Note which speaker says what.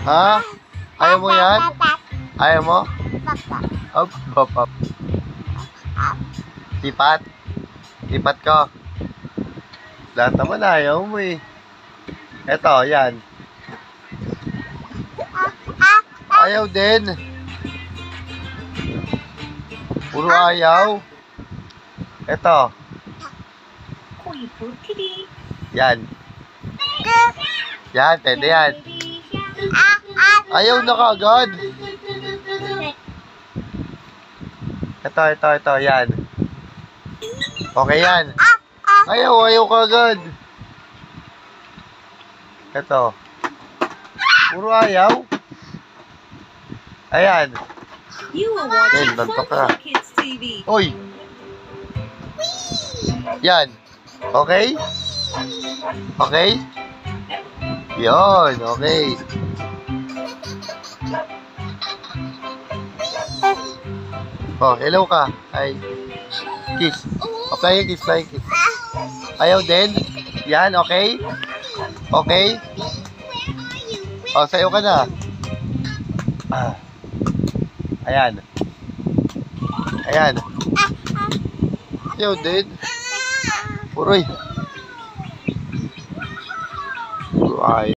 Speaker 1: Ha? Ayaw mo yan? Ayaw mo? Up, up, up. Lipat? Lipat ko. Lahat naman ayaw mo eh. Eto, yan. Ayaw din. Puro ayaw. Eto. Yan. Yan, pwede yan. Ayaw na kagad. Ito, yan. Okay yan. Ayaw kagad. Ito. Puro ayaw. Ayan. Yan, lantok na. Uy! Yan. Okay? Okay? Yan, okay. Oh, hello ka. Ay. Kiss. Apply kiss, apply kiss. Ayaw din? Yan, okay? Okay? Oh, sayo ka na. Ayan. Ayan. Ayaw din. Puroy. Ay.